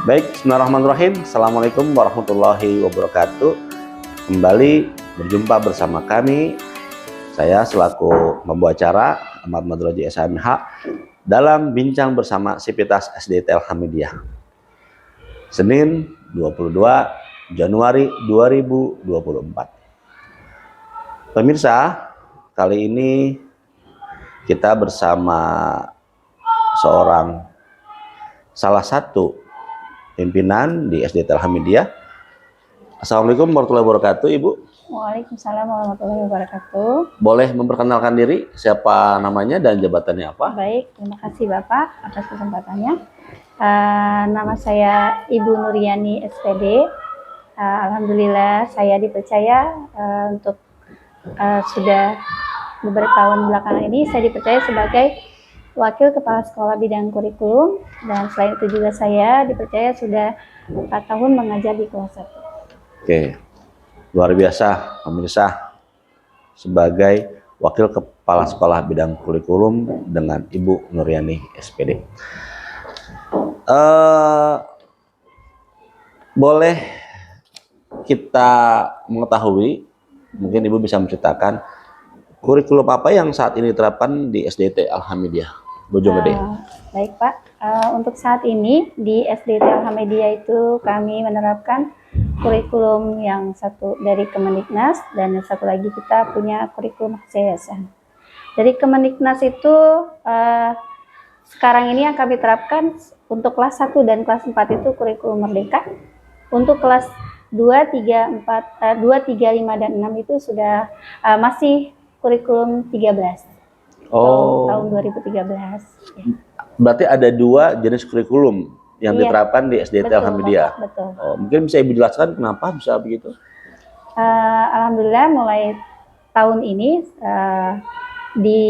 Baik, bismillahirrahmanirrahim. Assalamualaikum warahmatullahi wabarakatuh. Kembali berjumpa bersama kami. Saya selaku pembawa acara Ahmad Madroji SHMH dalam bincang bersama Sivitas SDIT Alhamidiyah. Senin 22 Januari 2024. Pemirsa, kali ini kita bersama salah satu pimpinan di SDIT Alhamidiyah. Assalamualaikum warahmatullahi wabarakatuh, Ibu. Waalaikumsalam warahmatullahi wabarakatuh. Boleh memperkenalkan diri, siapa namanya dan jabatannya apa? Baik, terima kasih Bapak atas kesempatannya. Nama saya Ibu Nuriani SPD. Alhamdulillah saya dipercaya untuk sudah beberapa tahun belakangan ini saya dipercaya sebagai Wakil Kepala Sekolah Bidang Kurikulum, dan selain itu juga saya dipercaya sudah 4 tahun mengajar di kelas 1. Oke, luar biasa pemirsa, sebagai Wakil Kepala Sekolah Bidang Kurikulum dengan Ibu Nuriani SPD. Boleh kita mengetahui, mungkin Ibu bisa menceritakan kurikulum apa yang saat ini diterapkan di SDIT Alhamidiyah Bojonggede? Baik Pak, untuk saat ini di SDIT Alhamidiyah itu kami menerapkan kurikulum yang satu dari Kemendiknas, dan yang satu lagi kita punya kurikulum yayasan. Dari Kemendiknas itu sekarang ini yang kami terapkan untuk kelas 1 dan kelas 4 itu kurikulum merdeka. Untuk kelas 2, 3, 4, 2, 3, 5, dan 6 itu sudah masih kurikulum 13. Tahun 2013. Ya. Berarti ada 2 jenis kurikulum yang diterapkan di SDIT Alhamidiyah. Betul. Mungkin bisa Ibu jelaskan kenapa bisa begitu? Alhamdulillah mulai tahun ini di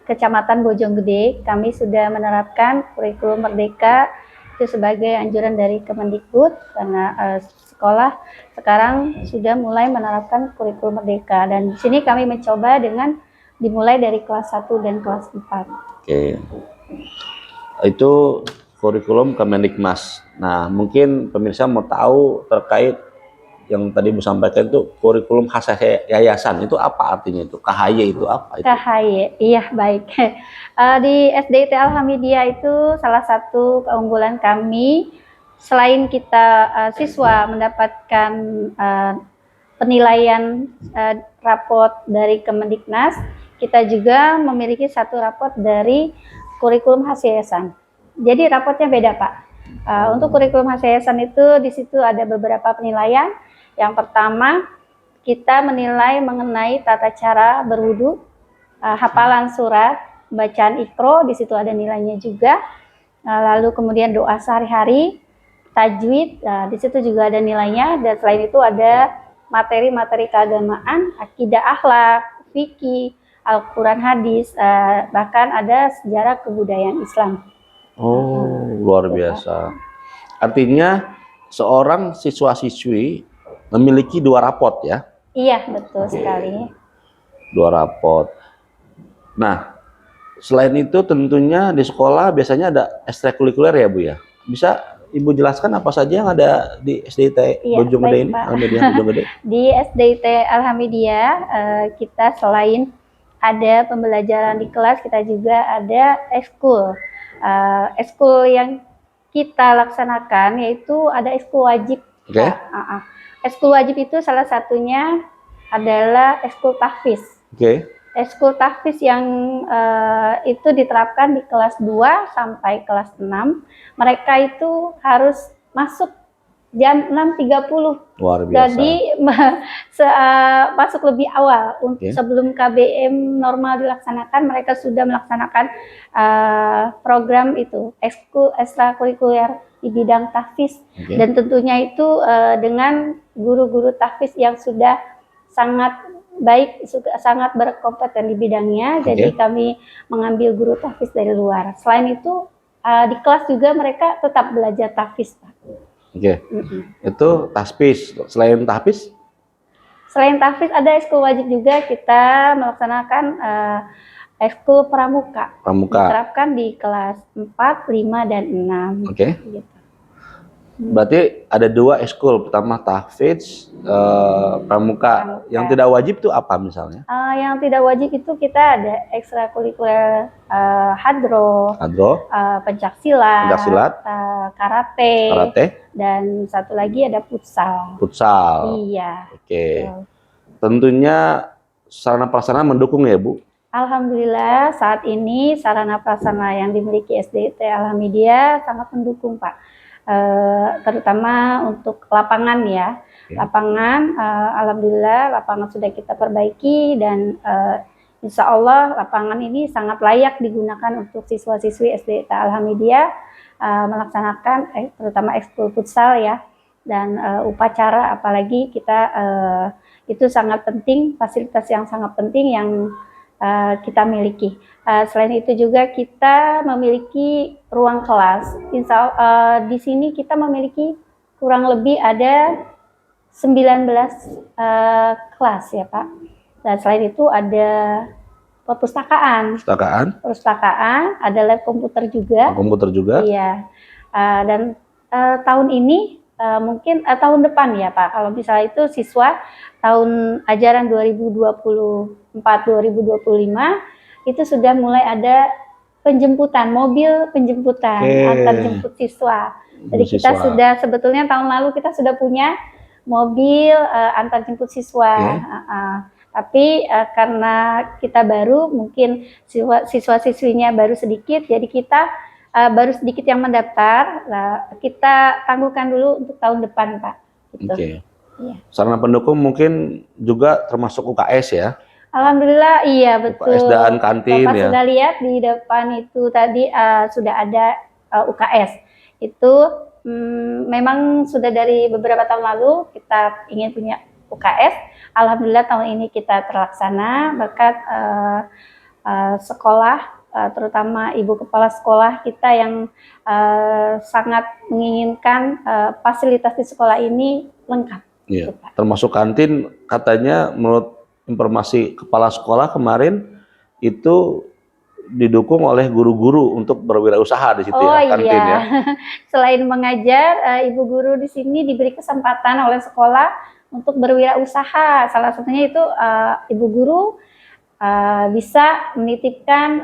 Kecamatan Bojonggede kami sudah menerapkan kurikulum merdeka itu sebagai anjuran dari Kemendikbud, karena sekolah sekarang sudah mulai menerapkan kurikulum merdeka, dan di sini kami mencoba dengan dimulai dari kelas 1 dan kelas 4. Oke. Itu kurikulum Kemendikmas. Nah, mungkin pemirsa mau tahu terkait yang tadi Bu sampaikan itu kurikulum khas yayasan, itu apa artinya itu? KHY itu apa itu? KHY, iya baik. Di SDIT Alhamidiyah itu salah satu keunggulan kami, selain kita siswa mendapatkan penilaian raport dari Kemendiknas, kita juga memiliki satu raport dari kurikulum khas yayasan. Jadi raportnya beda Pak. Untuk kurikulum khas yayasan itu di situ ada beberapa penilaian. Yang pertama, kita menilai mengenai tata cara berwudu, hafalan surat, bacaan Iqro, di situ ada nilainya juga. Lalu kemudian doa sehari-hari, tajwid, di situ juga ada nilainya. Dan selain itu ada materi-materi keagamaan, akidah akhlak, fikih, Al-Quran, hadis, bahkan ada sejarah kebudayaan Islam. Oh, luar biasa. Artinya seorang siswa-siswi memiliki 2 raport ya? Iya, betul sekali. 2 raport. Nah, selain itu tentunya di sekolah biasanya ada ekstrakurikuler ya Bu ya? Bisa Ibu jelaskan apa saja yang ada di SDIT Bojonggede ini? Alhamidiyah Bojonggede. Di SDIT Alhamidiyah kita selain ada pembelajaran di kelas, kita juga ada ekskul. Ekskul yang kita laksanakan yaitu ada ekskul wajib. Okay. Ekskul wajib itu salah satunya adalah ekskul tahfiz. Okay. Ekskul tahfiz yang itu diterapkan di kelas 2 sampai kelas 6. Mereka itu harus masuk jam 6.30. Luar biasa. Jadi masuk lebih awal sebelum KBM normal dilaksanakan, mereka sudah melaksanakan program itu ekstrakurikuler di bidang tahfiz. Dan tentunya itu dengan guru-guru tahfiz yang sudah sangat baik, sangat berkompeten di bidangnya. Jadi kami mengambil guru tahfiz dari luar. Selain itu di kelas juga mereka tetap belajar tahfiz. Oke, itu tahfiz. Selain tahfiz? Selain tahfiz ada ekskul wajib juga, kita melaksanakan ekskul pramuka. Diterapkan di kelas 4, 5, dan 6. Oke. Gitu. Berarti ada dua ekskul, pertama tahfidz, pramuka. Yang tidak wajib tuh apa misalnya? Yang tidak wajib itu kita ada ekstrakurikuler hadro, pencaksilat, karate, dan satu lagi ada futsal. Futsal. Iya. Oke. Tentunya sarana prasarana mendukung ya Bu? Alhamdulillah saat ini sarana prasarana yang dimiliki SDIT Alhamidiyah sangat mendukung Pak. Terutama untuk lapangan ya. Lapangan, alhamdulillah lapangan sudah kita perbaiki dan insya Allah lapangan ini sangat layak digunakan untuk siswa-siswi SDIT Alhamidiyah melaksanakan terutama ekskul futsal ya dan upacara, apalagi kita itu sangat penting, fasilitas yang sangat penting yang kita miliki. Selain itu juga kita memiliki ruang kelas. Di sini kita memiliki kurang lebih ada 19 kelas ya Pak. Dan selain itu ada perpustakaan, ada lab komputer juga. Iya. Dan tahun ini mungkin tahun depan ya Pak, kalau misalnya itu siswa tahun ajaran 2024-2025 itu sudah mulai ada penjemputan, mobil penjemputan antar jemput siswa. Jadi kita sudah sebetulnya tahun lalu kita sudah punya mobil antar jemput siswa. Tapi karena kita baru, mungkin siswa-siswinya baru sedikit, jadi kita baru sedikit yang mendaftar. Kita tangguhkan dulu untuk tahun depan Pak. Gitu. Ya. Sarana pendukung mungkin juga termasuk UKS ya? Alhamdulillah iya betul. UKS dan kantin. Bapak sudah lihat di depan itu tadi sudah ada UKS. Itu memang sudah dari beberapa tahun lalu kita ingin punya UKS. Alhamdulillah tahun ini kita terlaksana berkat sekolah, terutama ibu kepala sekolah kita yang sangat menginginkan fasilitas di sekolah ini lengkap. Iya. Termasuk kantin, katanya menurut informasi kepala sekolah kemarin itu didukung oleh guru-guru untuk berwirausaha di situ ya, kantin ya. Selain mengajar, ibu guru di sini diberi kesempatan oleh sekolah untuk berwirausaha. Salah satunya itu ibu guru bisa menitipkan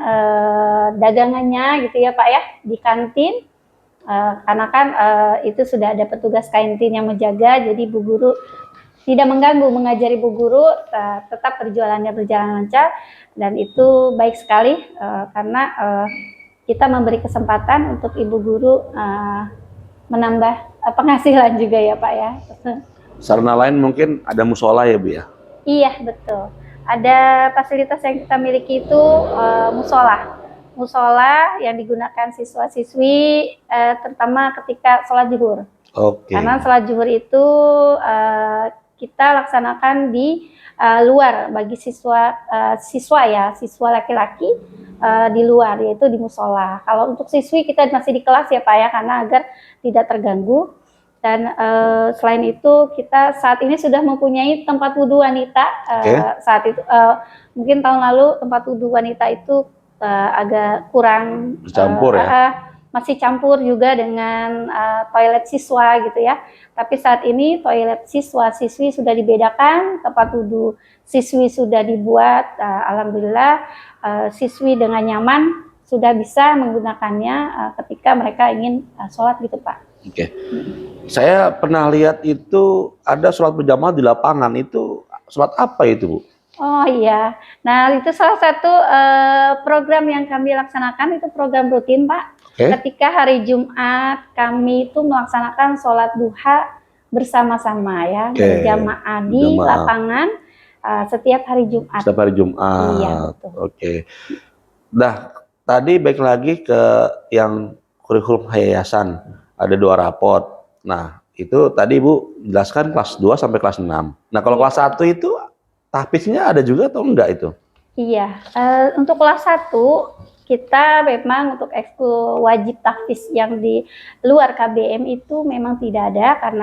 dagangannya gitu ya Pak ya di kantin. Karena kan itu sudah ada petugas kantin yang menjaga, jadi ibu guru tidak mengganggu mengajari ibu guru, tetap perjualannya berjalan lancar, dan itu baik sekali karena kita memberi kesempatan untuk ibu guru menambah penghasilan juga ya Pak ya. Sarana lain mungkin ada musola ya Bu ya? Iya betul, ada fasilitas yang kita miliki itu musola yang digunakan siswa-siswi terutama ketika sholat zuhur. Karena sholat zuhur itu kita laksanakan di luar bagi siswa laki-laki di luar, yaitu di musola. Kalau untuk siswi kita masih di kelas ya Pak ya, karena agar tidak terganggu. Dan selain itu kita saat ini sudah mempunyai tempat wudhu wanita. Saat itu mungkin tahun lalu tempat wudhu wanita itu agak kurang campur masih campur juga dengan toilet siswa gitu ya. Tapi saat ini toilet siswa-siswi sudah dibedakan, tempat wudhu siswi sudah dibuat. Alhamdulillah siswi dengan nyaman sudah bisa menggunakannya ketika mereka ingin sholat gitu Pak. Saya pernah lihat itu ada sholat berjamaah di lapangan, itu sholat apa itu Bu? Oh iya, nah itu salah satu program yang kami laksanakan, itu program rutin Pak. Ketika hari Jumat kami itu melaksanakan sholat duha bersama-sama ya, berjamaah di lapangan setiap hari Jumat. Setiap hari Jumat. Iya betul. Nah tadi baik lagi ke yang kurikulum yayasan, ada 2 rapot. Nah itu tadi Ibu jelaskan kelas 2 sampai kelas 6. Nah kalau kelas 1 itu tahfidznya ada juga atau enggak itu? Iya, untuk kelas 1 Kita memang untuk ekskul wajib tahfiz yang di luar KBM itu memang tidak ada karena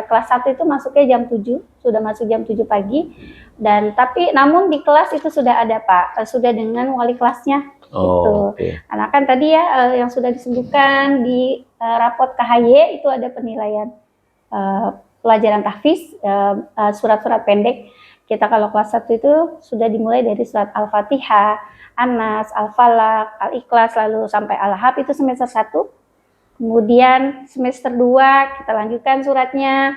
kelas 1 itu masuknya jam 7, sudah masuk jam 7 pagi. Dan tapi namun di kelas itu sudah ada Pak, sudah dengan wali kelasnya gitu. Oke. Karena kan tadi ya yang sudah disebutkan di rapot KHY itu ada penilaian pelajaran tahfiz, surat-surat pendek. Kita kalau kelas 1 itu sudah dimulai dari surat Al-Fatihah, Anas, Al-Falaq, Al-Ikhlas, lalu sampai Al-Lahab itu semester 1. Kemudian semester 2 kita lanjutkan suratnya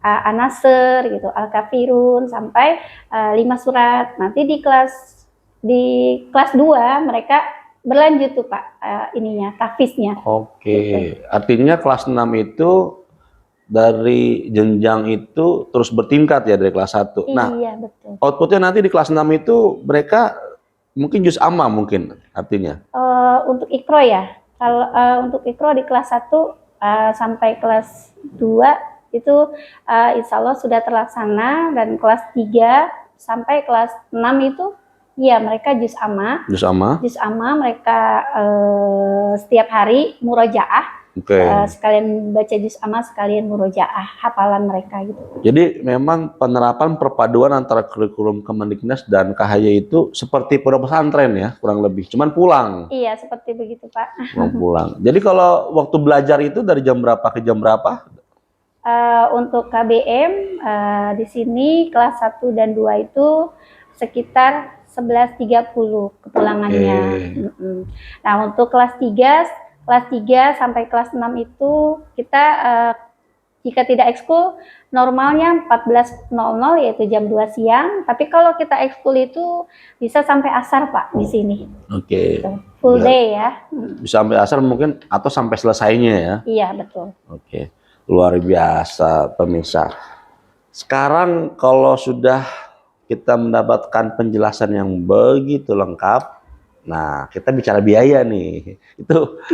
An-Nasr gitu, Al-Kafirun sampai 5 surat. Nanti di kelas 2 mereka berlanjut tuh Pak tahfiznya. Oke. Gitu. Artinya kelas 6 itu dari jenjang itu terus bertingkat ya dari kelas 1. Nah, Iya, betul. outputnya nanti di kelas 6 itu mereka mungkin juz amma mungkin artinya. Untuk ikro ya. Kalau untuk ikro di kelas 1 sampai kelas 2 itu insya Allah sudah terlaksana, dan kelas 3 sampai kelas 6 itu ya mereka juz amma. Juz amma. Juz amma mereka setiap hari murojaah. Sekalian baca juz amma, sekalian murojaah hafalan mereka gitu. Jadi memang penerapan perpaduan antara kurikulum Kemendiknas dan KHY itu seperti pondok pesantren ya, kurang lebih. Cuman pulang. Iya, seperti begitu Pak. Pulang. Jadi kalau waktu belajar itu dari jam berapa ke jam berapa? Untuk KBM di sini kelas 1 dan 2 itu sekitar 11.30 kepulangannya. Nah, untuk kelas 3 sampai kelas 6 itu kita jika tidak ekskul normalnya 14.00 yaitu jam 2 siang, tapi kalau kita ekskul itu bisa sampai asar Pak di sini. Oke. Full day ya. Bisa sampai asar mungkin atau sampai selesainya ya. Iya, betul. Oke. Luar biasa pemirsa. Sekarang kalau sudah kita mendapatkan penjelasan yang begitu lengkap, nah kita bicara biaya nih. Itu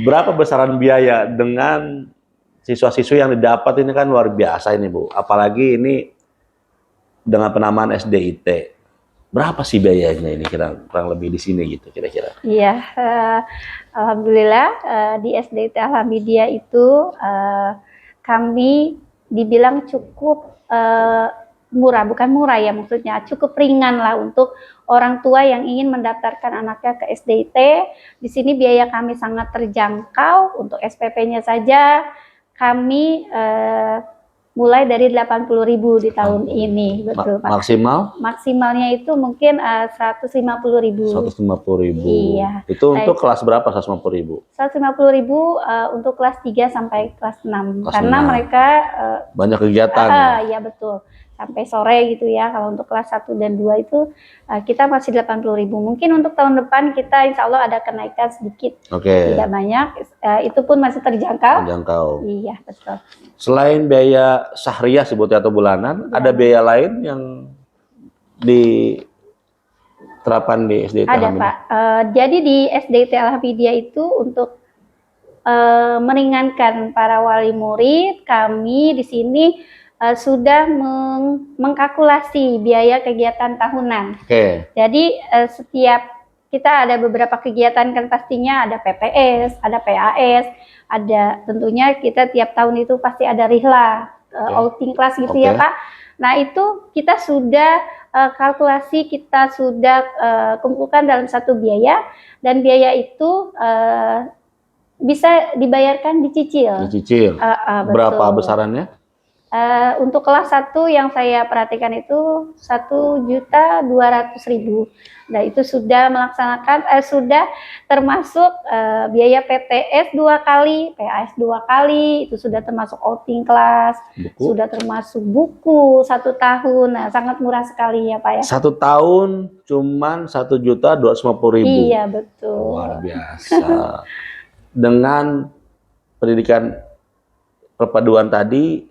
berapa besaran biaya dengan siswa-siswi yang didapat ini kan luar biasa ini Bu. Apalagi ini dengan penamaan SDIT. Berapa sih biayanya ini kurang lebih di sini gitu kira-kira? Iya, alhamdulillah di SDIT Alhamidiyah itu kami dibilang cukup murah, bukan murah ya maksudnya, cukup ringan lah untuk orang tua yang ingin mendaftarkan anaknya ke SDIT. Di sini biaya kami sangat terjangkau. Untuk SPP-nya saja kami mulai dari 80.000 di tahun ini, betul Pak. Maksimalnya itu mungkin 150.000. 150.000. Iya. Itu untuk kelas berapa 150.000? 150.000 untuk kelas 3 sampai kelas 6. Karena mereka banyak kegiatan. Iya betul. Sampai sore gitu ya. Kalau untuk kelas 1 dan 2 itu kita masih 80.000. Mungkin untuk tahun depan kita insya Allah ada kenaikan sedikit. Tidak banyak. Itu pun masih terjangkau. Iya, betul. Selain biaya syahriah sebutnya atau bulanan, ada biaya lain yang diterapkan di SDIT Ada Pak. Jadi di SDIT Alhamidiyah itu untuk meringankan para wali murid, kami di sini sudah mengkalkulasi biaya kegiatan tahunan. Jadi setiap kita ada beberapa kegiatan kan pastinya ada PPS, ada PAS, ada tentunya kita tiap tahun itu pasti ada rihla, outing class gitu ya Pak. Nah itu kita sudah kalkulasi, kita sudah kumpulkan dalam satu biaya, dan biaya itu bisa dibayarkan dicicil. Berapa besarannya? Untuk kelas 1 yang saya perhatikan itu 1.200.000. Nah itu sudah melaksanakan, sudah termasuk biaya PTS 2 kali, PAS 2 kali, itu sudah termasuk outing kelas, sudah termasuk buku 1 tahun. Nah sangat murah sekali ya Pak ya. 1 tahun cuman 1.250.000. Iya betul. Luar biasa. Dengan pendidikan perpaduan tadi,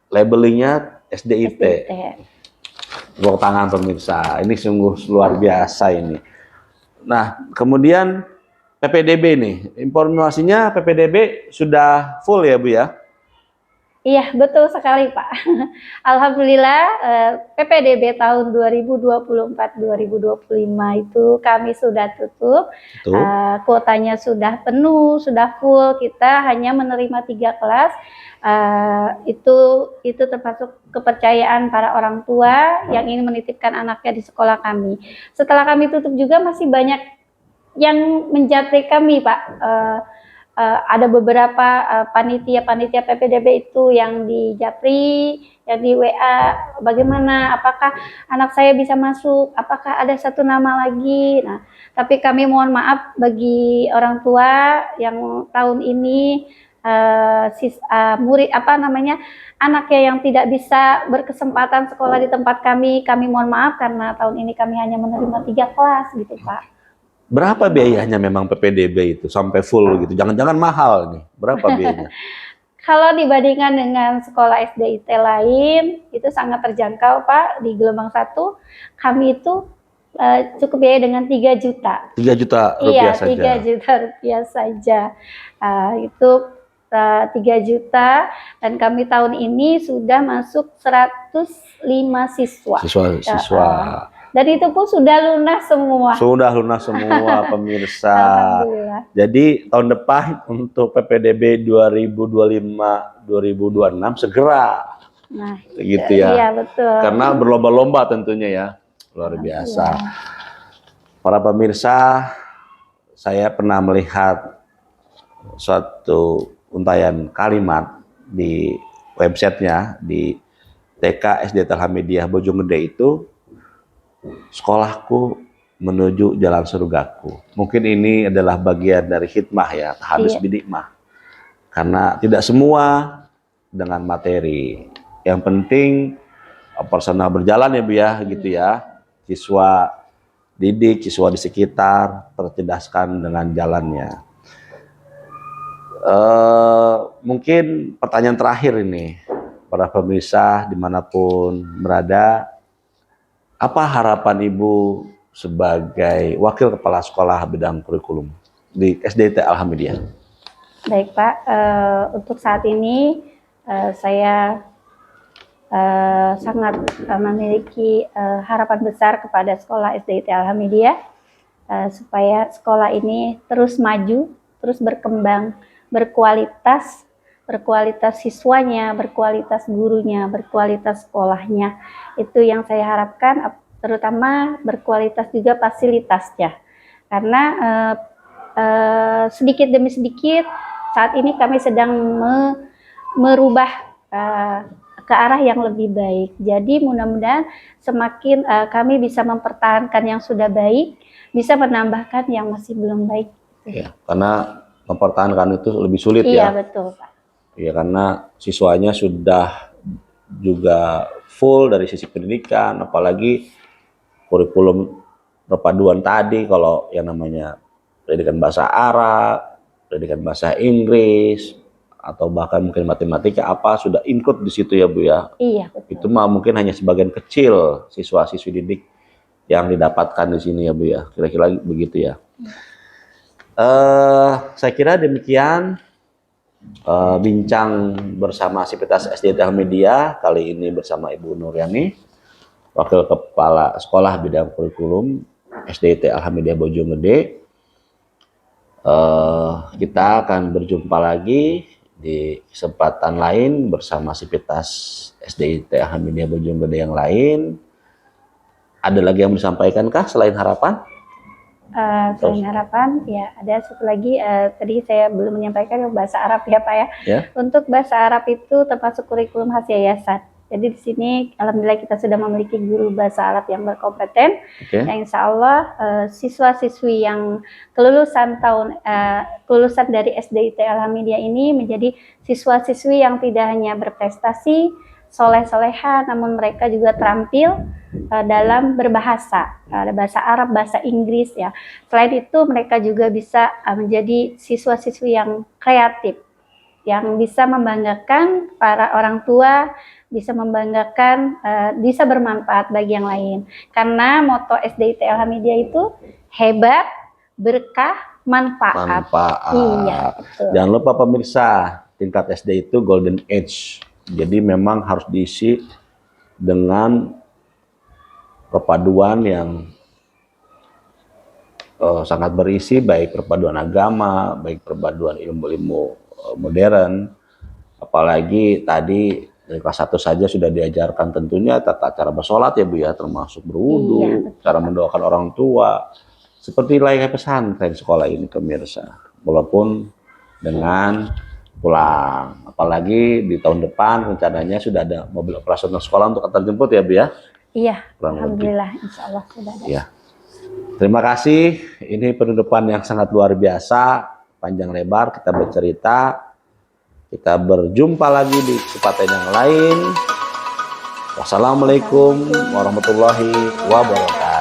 labelingnya SDIT. Tepuk tangan pemirsa, ini sungguh luar biasa ini. Nah, kemudian PPDB nih, informasinya PPDB sudah full ya Bu ya? Iya, betul sekali, Pak. Alhamdulillah, PPDB tahun 2024-2025 itu kami sudah tutup, Itu kuotanya sudah penuh, sudah full, kita hanya menerima 3 kelas, itu termasuk kepercayaan para orang tua yang ingin menitipkan anaknya di sekolah kami. Setelah kami tutup juga masih banyak yang menjapri kami, Pak. Ada beberapa panitia-panitia PPDB itu yang di Japri, yang di WA, bagaimana, apakah anak saya bisa masuk, apakah ada satu nama lagi. Nah, tapi kami mohon maaf bagi orang tua yang tahun ini murid anaknya yang tidak bisa berkesempatan sekolah di tempat kami mohon maaf karena tahun ini kami hanya menerima 3 kelas gitu, Pak. berapa biayanya memang PPDB itu sampai full gitu? Jangan-jangan mahal nih. Berapa biayanya? Kalau dibandingkan dengan sekolah SDIT lain, itu sangat terjangkau, Pak. Di gelombang 1, kami itu cukup biaya dengan 3 juta. 3 juta Iya, rupiah saja. 3 juta rupiah saja. Itu 3 juta, dan kami tahun ini sudah masuk 105 siswa. Siswa. Dan itu pun sudah lunas semua. Sudah lunas semua pemirsa. Alhamdulillah. Jadi tahun depan untuk PPDB 2025-2026 segera. Nah, Gitu ya. Iya, betul. Karena berlomba-lomba tentunya ya. Luar biasa. Para pemirsa, saya pernah melihat suatu untayan kalimat di websitenya di TK SD Alhamidiyah Bojonggede itu, sekolahku menuju jalan surgaku. Mungkin ini adalah bagian dari hikmah ya, habis bidikmah. Karena tidak semua dengan materi. Yang penting personal berjalan ya Bu ya, gitu ya. Siswa didik, siswa di sekitar tercerdaskan dengan jalannya. Mungkin pertanyaan terakhir ini, para pemirsa dimanapun berada, apa harapan Ibu sebagai Wakil Kepala Sekolah Bidang Kurikulum di SDIT Alhamidiyah? Baik Pak, untuk saat ini saya sangat memiliki harapan besar kepada sekolah SDIT Alhamidiyah, supaya sekolah ini terus maju, terus berkembang, berkualitas siswanya, berkualitas gurunya, berkualitas sekolahnya. Itu yang saya harapkan, terutama berkualitas juga fasilitasnya. Karena sedikit demi sedikit saat ini kami sedang merubah ke arah yang lebih baik. Jadi mudah-mudahan semakin kami bisa mempertahankan yang sudah baik, bisa menambahkan yang masih belum baik. Ya, karena mempertahankan itu lebih sulit ya. Iya betul Pak. Ya, karena siswanya sudah juga full dari sisi pendidikan, apalagi kurikulum perpaduan tadi, kalau yang namanya pendidikan bahasa Arab, pendidikan bahasa Inggris, atau bahkan mungkin matematika sudah include di situ ya Bu ya. Iya betul. Itu mah mungkin hanya sebagian kecil siswa-siswi didik yang didapatkan di sini ya Bu ya. Kira-kira begitu ya. Saya kira demikian bincang bersama Sivitas SDIT Alhamidiyah kali ini bersama Ibu Nuryani, Wakil Kepala Sekolah Bidang Kurikulum SDIT Alhamidiyah Bojonggede. Kita akan berjumpa lagi di kesempatan lain bersama Sivitas SDIT Alhamidiyah Bojonggede yang lain. Ada lagi yang disampaikan kah selain harapan? Selain harapan, ya ada satu lagi, tadi saya belum menyampaikan bahasa Arab ya Pak ya. Untuk bahasa Arab itu termasuk kurikulum khas yayasan. Jadi di sini alhamdulillah kita sudah memiliki guru bahasa Arab yang berkompeten. Yang insya Allah siswa-siswi yang kelulusan dari SDIT Alhamidiyah ini menjadi siswa-siswi yang tidak hanya berprestasi, soleh-soleha, namun mereka juga terampil dalam berbahasa, ada bahasa Arab, bahasa Inggris ya. Selain itu mereka juga bisa menjadi siswa-siswi yang kreatif, yang bisa membanggakan para orang tua, bisa membanggakan, bisa bermanfaat bagi yang lain. Karena moto SDIT Alhamidiyah itu hebat, berkah, manfaat. Manfaat. Iya, betul. Jangan lupa pemirsa, tingkat SD itu golden age. Jadi memang harus diisi dengan perpaduan yang sangat berisi, baik perpaduan agama, baik perpaduan ilmu-ilmu modern. Apalagi tadi dari kelas 1 saja sudah diajarkan tentunya tata cara bersolat ya Bu ya, termasuk Iya, berwudu, betul, cara Pak. mendoakan orang tua. Seperti layaknya pesantren sekolah ini pemirsa. Walaupun dengan pulang. Apalagi di tahun depan rencananya sudah ada mobil operasional sekolah untuk antar jemput ya Bu ya. Iya, Kurang lebih. alhamdulillah, insya Allah sudah ada. Ya. Terima kasih. Ini penutupan yang sangat luar biasa, panjang lebar kita bercerita. Kita berjumpa lagi di kesempatan yang lain. Wassalamualaikum warahmatullahi wabarakatuh.